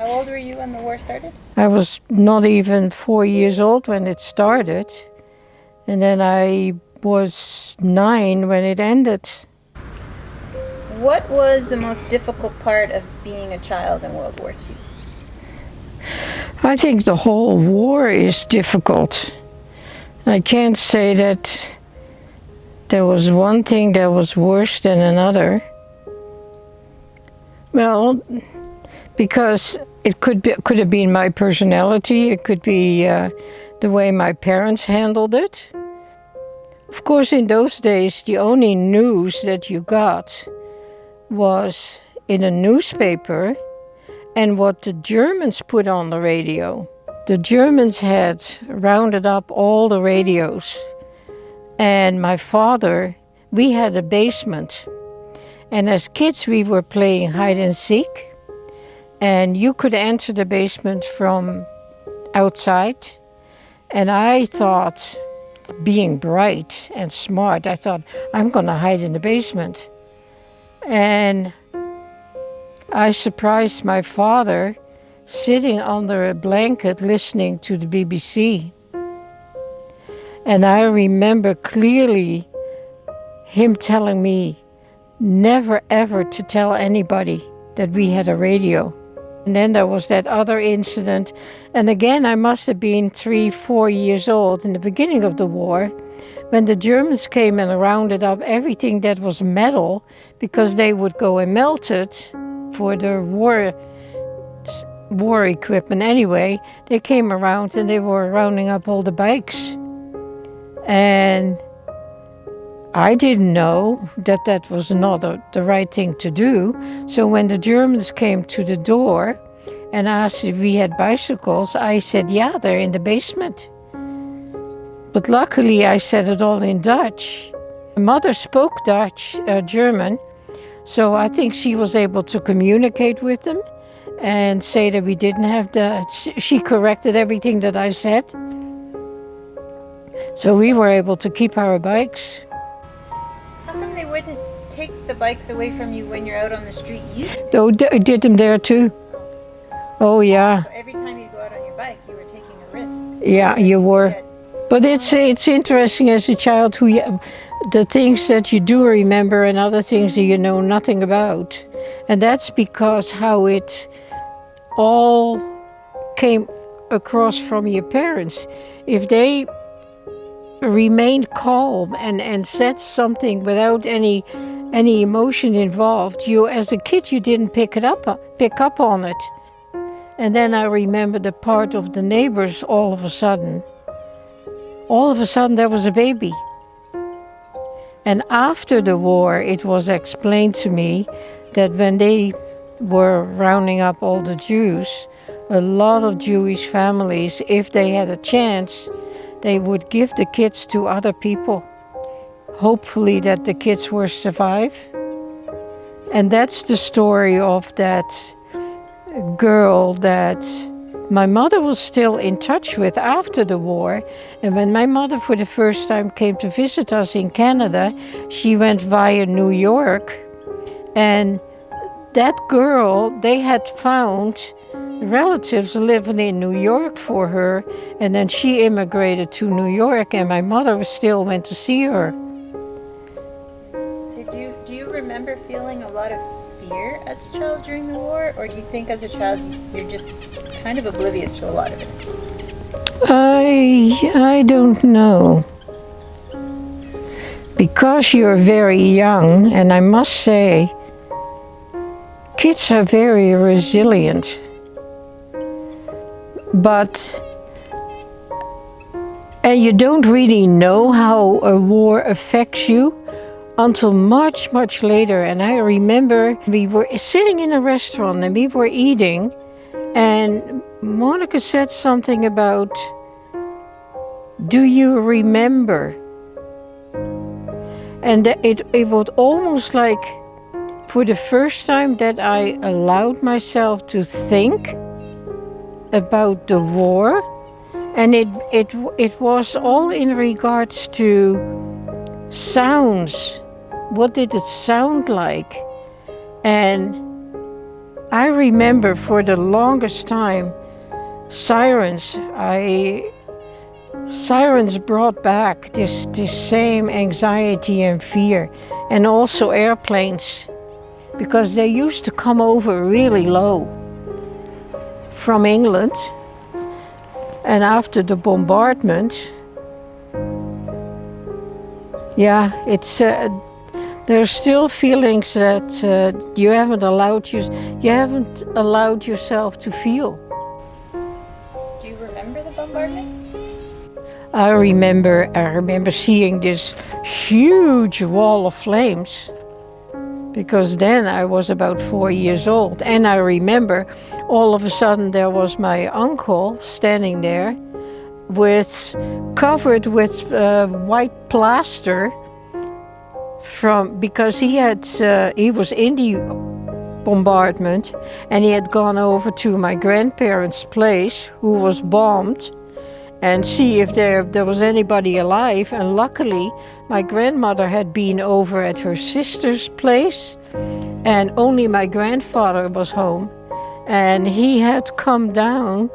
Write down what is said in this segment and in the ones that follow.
How old were you when the war started? I was not even 4 years old when it started, and then I was 9 when it ended. What was the most difficult part of being a child in World War II? I think the whole war is difficult. I can't say that there was one thing that was worse than another. Well, because it could have been my personality, it could be the way my parents handled it. Of course, in those days, the only news that you got was in a newspaper and what the Germans put on the radio. The Germans had rounded up all the radios, and my father, we had a basement, and as kids we were playing hide and seek, and you could enter the basement from outside, and I thought, being bright and smart, I thought, I'm gonna hide in the basement. And I surprised my father sitting under a blanket listening to the BBC. And I remember clearly him telling me never ever to tell anybody that we had a radio. And then there was that other incident. And again, I must have been 3-4 years old in the beginning of the war, when the Germans came and rounded up everything that was metal, because they would go and melt it for their war equipment anyway. They came around and they were rounding up all the bikes. And I didn't know that that was not the right thing to do. So when the Germans came to the door and asked if we had bicycles, I said, yeah, they're in the basement. But luckily I said it all in Dutch. My mother spoke German, so I think she was able to communicate with them and say that we didn't have she corrected everything that I said. So we were able to keep our bikes. How come they wouldn't take the bikes away from you when you're out on the street using them? Oh, I did them there too. Oh yeah. So every time you'd go out on your bike, you were taking a risk. Yeah, you were. But it's interesting as a child the things that you do remember and other things that you know nothing about. And that's because how it all came across from your parents. If they remained calm and said something without any emotion involved, you as a kid you didn't pick up on it. And then I remember the part of the neighbors all of a sudden there was a baby. And after the war it was explained to me that when they were rounding up all the Jews, a lot of Jewish families, if they had a chance, they would give the kids to other people, hopefully that the kids will survive. And that's the story of that girl that my mother was still in touch with after the war. And when my mother for the first time came to visit us in Canada, she went via New York. And that girl, they had found relatives living in New York for her, and then she immigrated to New York, and my mother still went to see her. Do you remember feeling a lot of fear as a child during the war, or do you think as a child you're just kind of oblivious to a lot of it? I don't know. Because you're very young, and I must say, kids are very resilient. And you don't really know how a war affects you until much, much later. And I remember we were sitting in a restaurant and we were eating, and Monica said something about, do you remember? And it was almost like for the first time that I allowed myself to think about the war, and it was all in regards to sounds. What did it sound like? And I remember for the longest time sirens. Sirens brought back this same anxiety and fear, and also airplanes, because they used to come over really low from England, and after the bombardment, yeah, it's there's still feelings that you haven't allowed yourself to feel. Do you remember the bombardments? I remember seeing this huge wall of flames, because then I was about 4 years old, and I remember all of a sudden there was my uncle standing there covered with white plaster because he was in the bombardment, and he had gone over to my grandparents' place who was bombed and see if there was anybody alive. And luckily my grandmother had been over at her sister's place, and only my grandfather was home, and he had come down.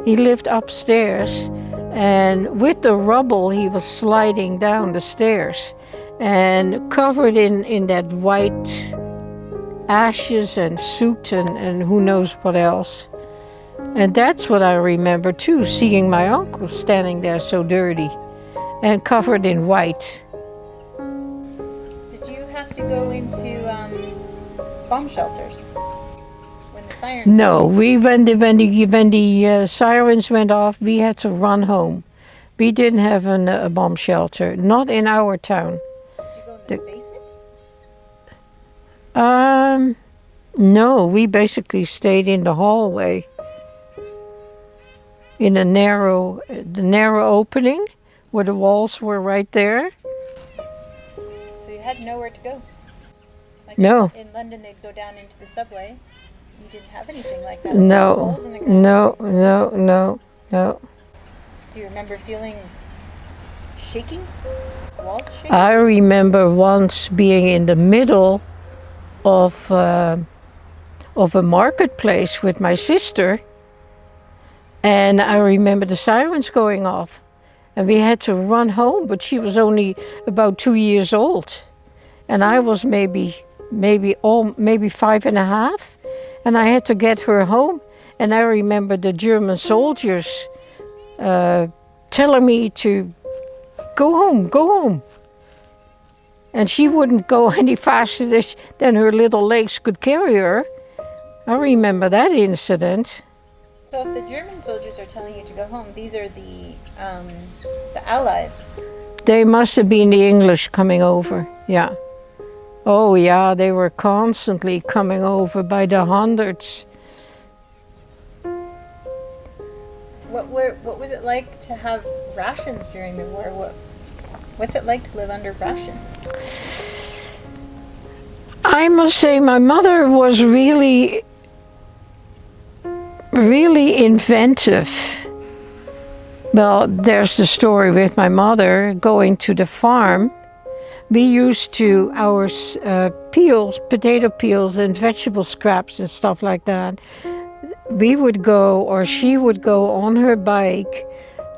He lived upstairs, and with the rubble he was sliding down the stairs, and covered in that white ashes and soot and who knows what else. And that's what I remember too, seeing my uncle standing there so dirty and covered in white. Did you have to go into bomb shelters when the sirens? No, when the sirens went off, we had to run home. We didn't have a bomb shelter, not in our town. Did you go in the basement? No, we basically stayed in the hallway, in the narrow opening where the walls were right there. So you had nowhere to go? Like No. In London, they'd go down into the subway. You didn't have anything like that? No, Holes in the ground? no. Do you remember feeling shaking? Walls shaking? I remember once being in the middle of a marketplace with my sister, and I remember the sirens going off, and we had to run home, but she was only about 2 years old, and I was maybe 5.5, and I had to get her home. And I remember the German soldiers telling me to go home. And she wouldn't go any faster than her little legs could carry her. I remember that incident. So if the German soldiers are telling you to go home, these are the Allies. They must have been the English coming over, yeah. Oh yeah, they were constantly coming over by the hundreds. What was it like to have rations during the war? What's it like to live under rations? I must say my mother was really inventive. Well, there's the story with my mother going to the farm. We used to, our peels, potato peels and vegetable scraps and stuff like that, we would go, or she would go on her bike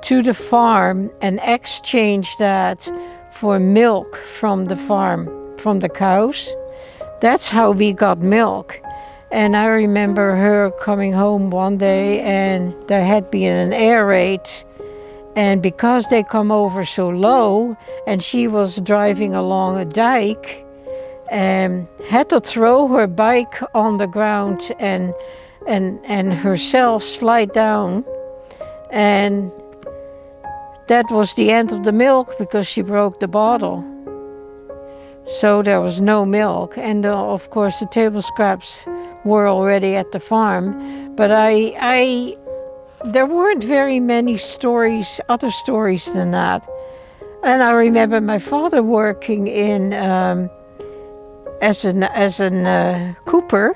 to the farm and exchange that for milk from the farm, from the cows. That's how we got milk. And I remember her coming home one day, and there had been an air raid, and because they come over so low, and she was driving along a dike, had to throw her bike on the ground and herself slide down, and that was the end of the milk because she broke the bottle. So there was no milk, and of course the table scraps were already at the farm. But there weren't very many stories, other stories than that. And I remember my father working in as an cooper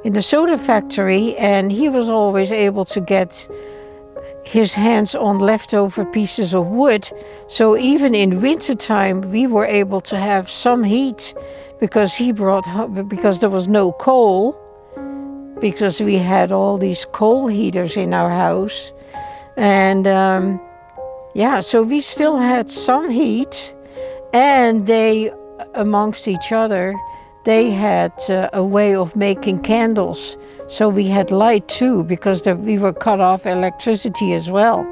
in the soda factory, and he was always able to get his hands on leftover pieces of wood. So even in wintertime we were able to have some heat because there was no coal, because we had all these coal heaters in our house. And so we still had some heat. And they, amongst each other, they had a way of making candles. So we had light too, because we were cut off electricity as well.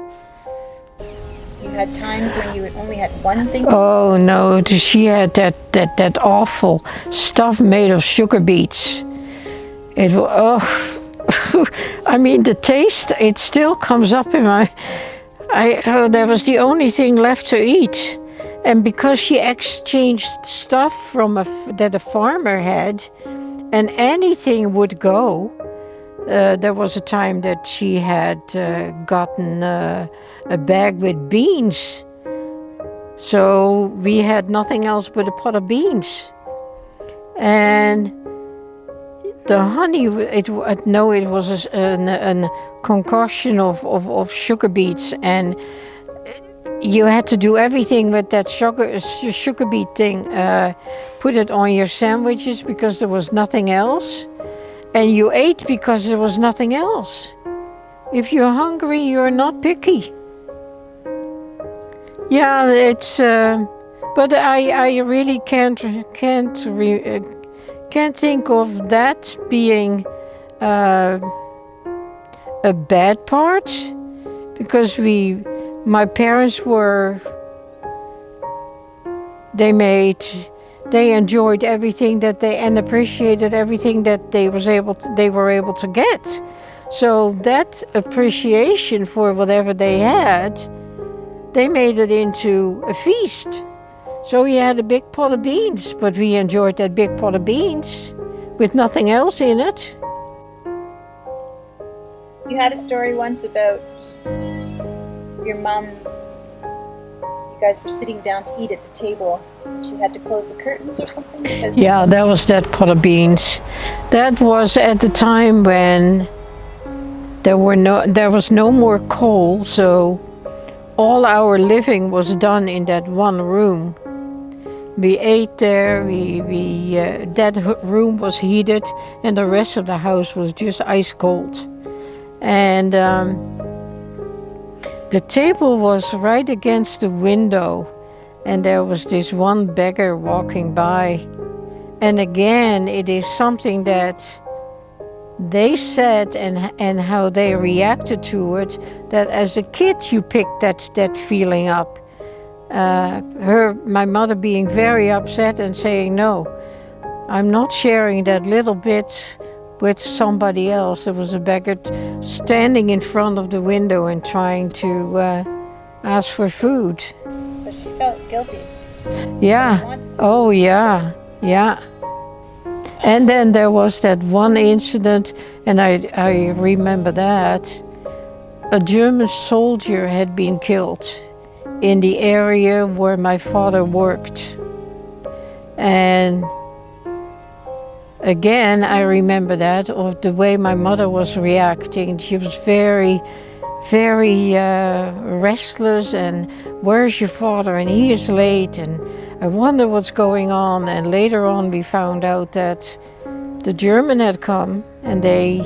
You had times when you only had one thing? Oh no, she had that awful stuff made of sugar beets. I mean, the taste, it still comes up in my... that was the only thing left to eat. And because she exchanged stuff that a farmer had, and anything would go, there was a time that she had gotten a bag with beans. So we had nothing else but a pot of beans. And the honey, it was a concoction of sugar beets, and you had to do everything with that sugar beet thing. Put it on your sandwiches because there was nothing else, and you ate because there was nothing else. If you're hungry, you're not picky. Yeah, it's. But I really can't think of that being a bad part, because my parents they enjoyed everything and appreciated everything that they were able to get. So that appreciation for whatever they had, they made it into a feast. So we had a big pot of beans, but we enjoyed that big pot of beans with nothing else in it. You had a story once about your mom. You guys were sitting down to eat at the table. She had to close the curtains or something? Yeah, that was that pot of beans. That was at the time when there was no more coal, so all our living was done in that one room. We ate there, that room was heated, and the rest of the house was just ice cold. And the table was right against the window, and there was this one beggar walking by. And again, it is something that they said and how they reacted to it, that as a kid you picked that feeling up. My mother being very upset and saying, no, I'm not sharing that little bit with somebody else. There was a beggar standing in front of the window and trying to ask for food. But she felt guilty. Yeah. Oh, yeah. Yeah. And then there was that one incident, and I remember that. A German soldier had been killed in the area where my father worked. And again, I remember that, of the way my mother was reacting. She was very, very restless, and where's your father? And he is late, and I wonder what's going on. And later on we found out that the German had come, and they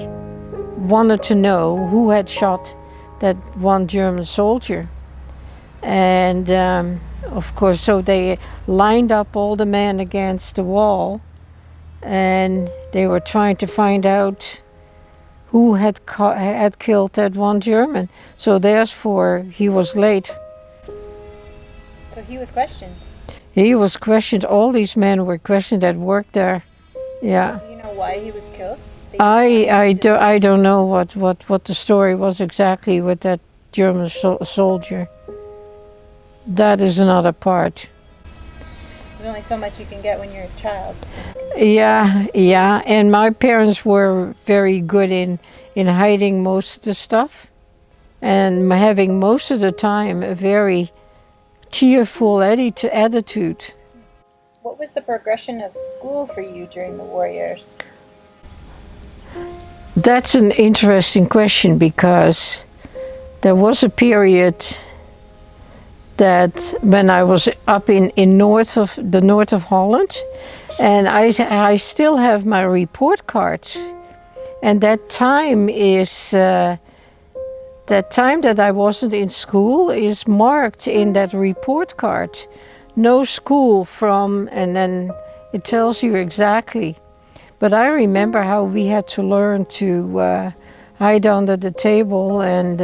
wanted to know who had shot that one German soldier. And of course, so they lined up all the men against the wall, and they were trying to find out who had killed that one German. So therefore, he was late. So he was questioned? He was questioned. All these men were questioned that worked there. Yeah. Do you know why he was killed? I don't know what the story was exactly with that German soldier. That is another part. There's only so much you can get when you're a child. Yeah. And my parents were very good in hiding most of the stuff, and having most of the time a very cheerful attitude. What was the progression of school for you during the war years? That's an interesting question, because there was a period that when I was up in north of Holland, and I still have my report cards, And that time is, that time that I wasn't in school is marked in that report card. No school from, and then it tells you exactly. But I remember how we had to learn to hide under the table, and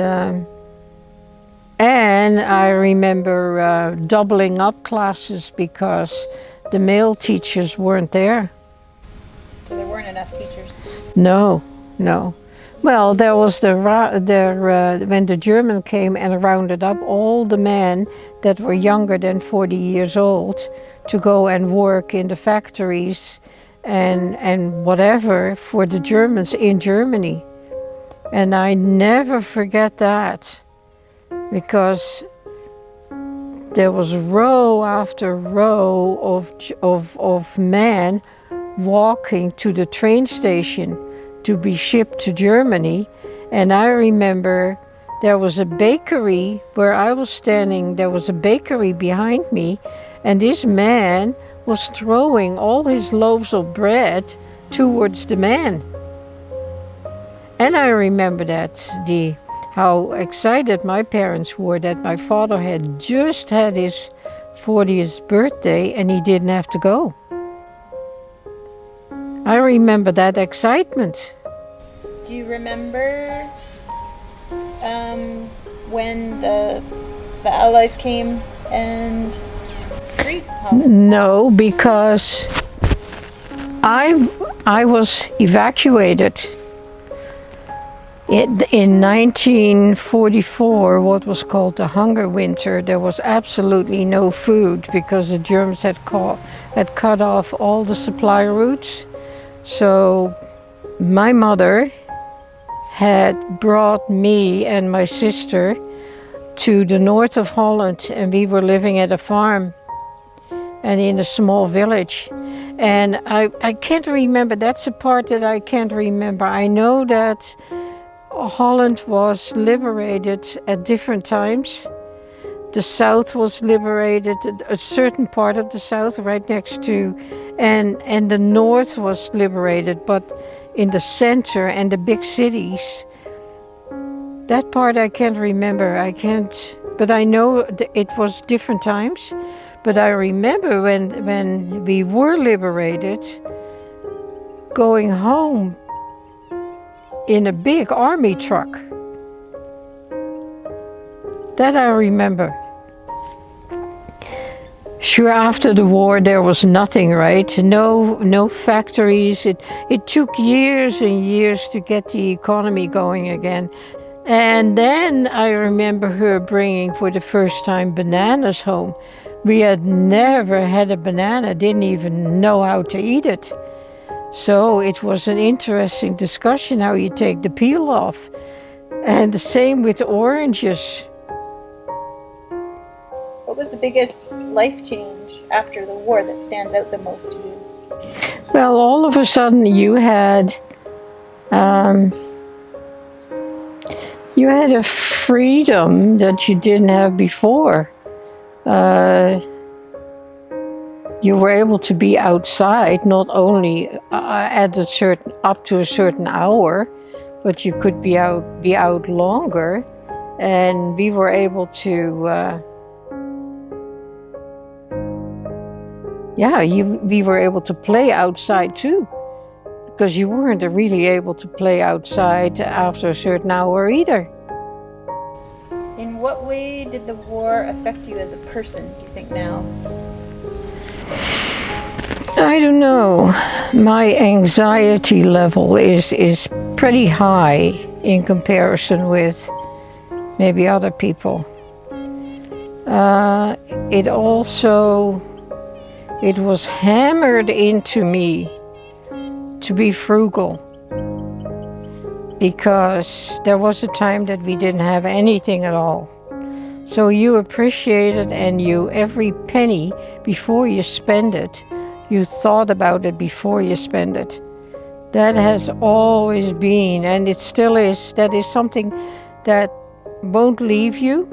I remember doubling up classes because the male teachers weren't there. So there weren't enough teachers? No, no. Well, there was when the German came and rounded up all the men that were younger than 40 years old to go and work in the factories and whatever for the Germans in Germany. And I never forget that, because there was row after row of men walking to the train station to be shipped to Germany. And I remember there was a bakery where I was standing, there was a bakery behind me, and this man was throwing all his loaves of bread towards the man. And I remember how excited my parents were that my father had just had his 40th birthday and he didn't have to go. I remember that excitement. Do you remember when the Allies came and freed Holland? No, because I was evacuated in 1944, what was called the Hunger Winter. There was absolutely no food because the Germans had cut off all the supply routes. So my mother had brought me and my sister to the north of Holland, and we were living at a farm and in a small village. And I can't remember, that's a part that I can't remember. I know that Holland was liberated at different times. The south was liberated, a certain part of the south right next to, and the north was liberated, but in the center and the big cities, that part I can't remember. But I know it was different times. But I remember when we were liberated, going home in a big army truck. That I remember. Sure, after the war there was nothing, right? No factories. It took years and years to get the economy going again. And then I remember her bringing for the first time bananas home. We had never had a banana, didn't even know how to eat it. So it was an interesting discussion how you take the peel off. And the same with oranges. What was the biggest life change after the war that stands out the most to you? Well, all of a sudden you had a freedom that you didn't have before. You were able to be outside, not only up to a certain hour, but you could be out longer, and we were able to. We were able to play outside too, because you weren't really able to play outside after a certain hour either. In what way did the war affect you as a person, do you think, now? I don't know. My anxiety level is pretty high in comparison with maybe other people. It was hammered into me to be frugal, because there was a time that we didn't have anything at all. So you appreciate it, and every penny before you spend it, you thought about it before you spend it. That has always been, and it still is, that is something that won't leave you.